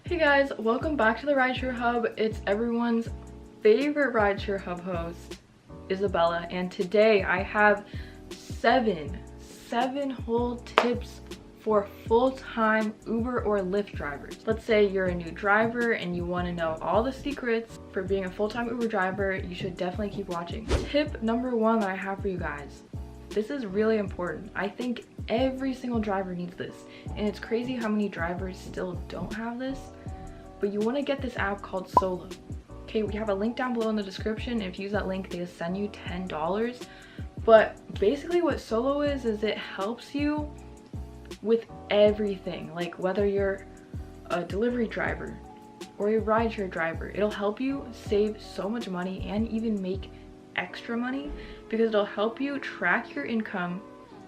Hey guys, welcome back to the Rideshare Hub. It's everyone's favorite Rideshare Hub host, Isabella, and today I have seven whole tips for full-time Uber or Lyft drivers. Let's say you're a new driver and you want to know all the secrets for being a full-time Uber driver. You should definitely keep watching. Tip number one that I have for you guys. This is really important. I think every single driver needs this, and it's crazy how many drivers still don't have this. But you want to get this app called Solo. Okay, we have a link down below in the description. If you use that link, they send you $10. But basically what Solo is it helps you with everything. Like whether you're a delivery driver or a rideshare driver, it'll help you save so much money and even make extra money, because it'll help you track your income,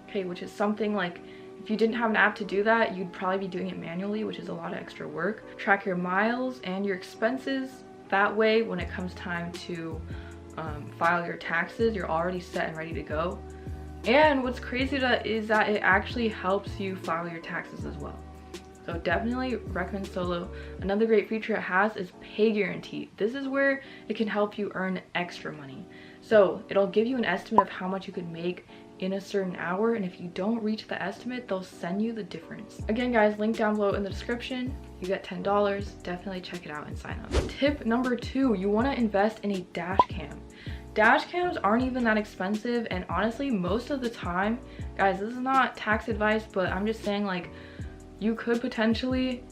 okay, which is something like if you didn't have an app to do that, you'd probably be doing it manually, which is a lot of extra work. Track your miles and your expenses. That way, when it comes time to file your taxes, you're already set and ready to go. And what's crazy is that it actually helps you file your taxes as well. So definitely recommend Solo. Another great feature it has is pay guarantee. This is where it can help you earn extra money. So it'll give you an estimate of how much you could make in a certain hour, and if you don't reach the estimate, they'll send you the difference. Again guys, link down below in the description. You get $10. Definitely check it out and sign up. Tip number two, you want to invest in a dash cam. Dash cams aren't even that expensive, and honestly most of the time, guys, this is not tax advice, but I'm just saying, like, you could potentially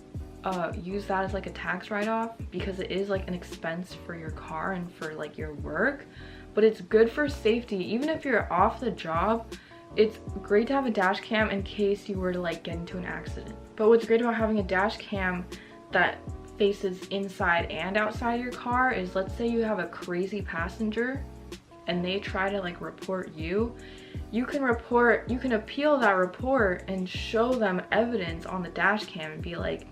use that as like a tax write-off, because it is like an expense for your car and for like your work. But it's good for safety. Even if you're off the job, it's great to have a dash cam in case you were to like get into an accident. But what's great about having a dash cam that faces inside and outside your car is, let's say you have a crazy passenger and they try to like report you, you can appeal that report and show them evidence on the dash cam and be like,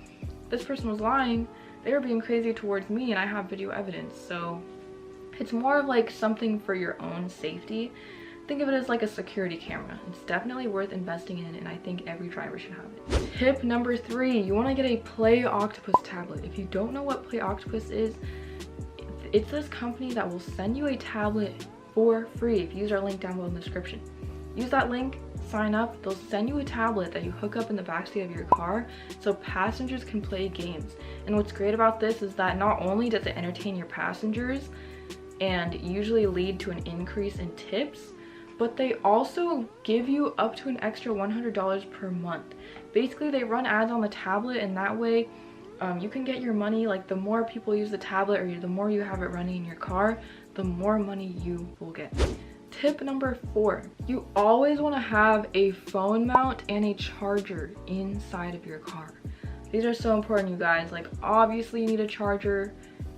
this person was lying, they were being crazy towards me and I have video evidence. So it's more of like something for your own safety. Think of it as like a security camera. It's definitely worth investing in, and I think every driver should have it. Tip number three, you want to get a Play Octopus tablet. If you don't know what Play Octopus is, it's this company that will send you a tablet for free if you use our link down below in the description. Use that link, sign up, they'll send you a tablet that you hook up in the backseat of your car so passengers can play games. And what's great about this is that not only does it entertain your passengers and usually lead to an increase in tips, but they also give you up to an extra $100 per month. Basically, they run ads on the tablet, and that way you can get your money. Like, the more people use the tablet, or the more you have it running in your car, the more money you will get. Tip number four, you always want to have a phone mount and a charger inside of your car. These are so important, you guys. Like, obviously you need a charger,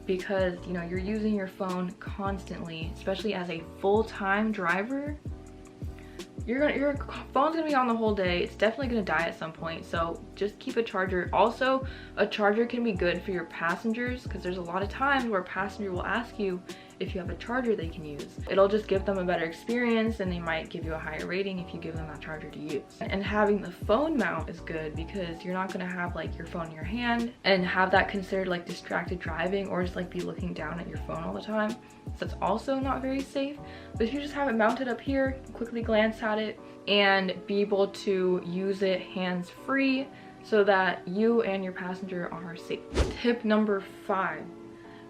because you know you're using your phone constantly, especially as a full-time driver. Your phone's gonna be on the whole day. It's definitely gonna die at some point, so just keep a charger. Also, a charger can be good for your passengers, because there's a lot of times where a passenger will ask you if you have a charger they can use. It'll just give them a better experience, and they might give you a higher rating if you give them that charger to use. And having the phone mount is good, because you're not gonna have like your phone in your hand and have that considered like distracted driving, or just like be looking down at your phone all the time. So that's also not very safe. But if you just have it mounted up here, quickly glance at it and be able to use it hands-free so that you and your passenger are safe. Tip number five,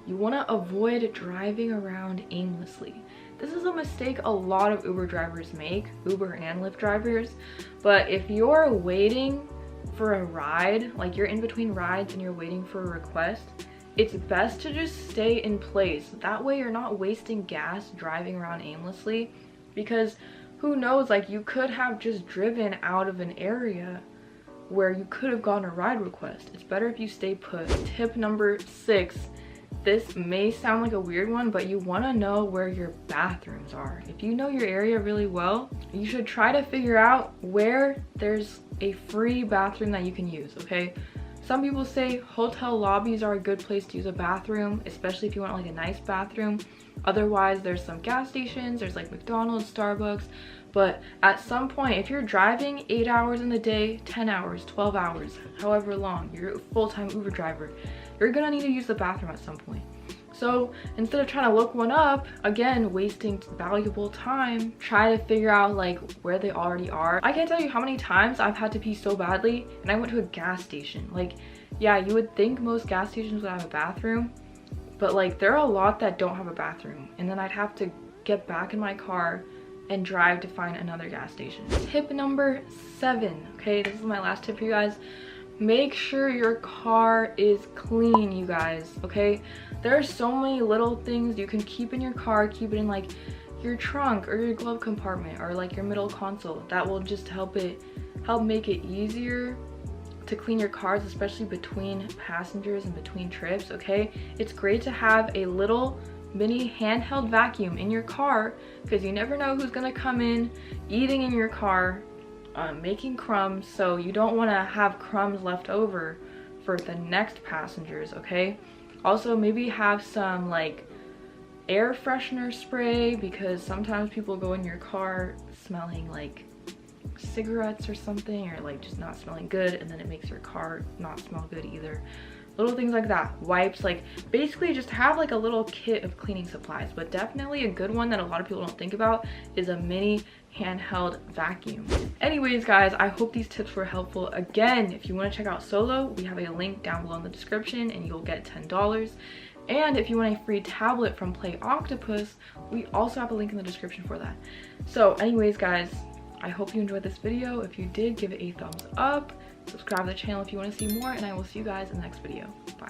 you want to avoid driving around aimlessly. This is a mistake a lot of Uber drivers make, Uber and Lyft drivers. But if you're waiting for a ride, like you're in between rides and you're waiting for a request, it's best to just stay in place. That way you're not wasting gas driving around aimlessly, because who knows, like you could have just driven out of an area where you could have gotten a ride request. It's better if you stay put. Tip number six, this may sound like a weird one, but you want to know where your bathrooms are. If you know your area really well, you should try to figure out where there's a free bathroom that you can use, okay? some people say hotel lobbies are a good place to use a bathroom, especially if you want like a nice bathroom. Otherwise, there's some gas stations, there's like McDonald's, Starbucks. But at some point, if you're driving 8 hours in the day, 10 hours, 12 hours, however long, you're a full-time Uber driver, you're gonna need to use the bathroom at some point. So instead of trying to look one up, again, wasting valuable time, try to figure out like where they already are. I can't tell you how many times I've had to pee so badly and I went to a gas station. Like, yeah, you would think most gas stations would have a bathroom, but like there are a lot that don't have a bathroom. And then I'd have to get back in my car and drive to find another gas station. Tip number 7, okay, this is my last tip for you guys. Make sure your car is clean, you guys, okay? There are so many little things you can keep in your car, keep it in like your trunk or your glove compartment or like your middle console. That will just help make it easier to clean your cars, especially between passengers and between trips, okay? It's great to have a little mini handheld vacuum in your car because you never know who's gonna come in eating in your car, making crumbs, so you don't want to have crumbs left over for the next passengers, okay? Also, maybe have some like air freshener spray because sometimes people go in your car smelling like cigarettes or something, or like just not smelling good, and then it makes your car not smell good either. Little things like that. Wipes, like basically just have like a little kit of cleaning supplies. But definitely a good one that a lot of people don't think about is a mini handheld vacuum. Anyways guys, I hope these tips were helpful. Again, if you want to check out Solo, we have a link down below in the description and you'll get $10. And if you want a free tablet from Play Octopus, we also have a link in the description for that. So anyways guys, I hope you enjoyed this video. If you did, give it a thumbs up. Subscribe to the channel if you want to see more, and I will see you guys in the next video. Bye.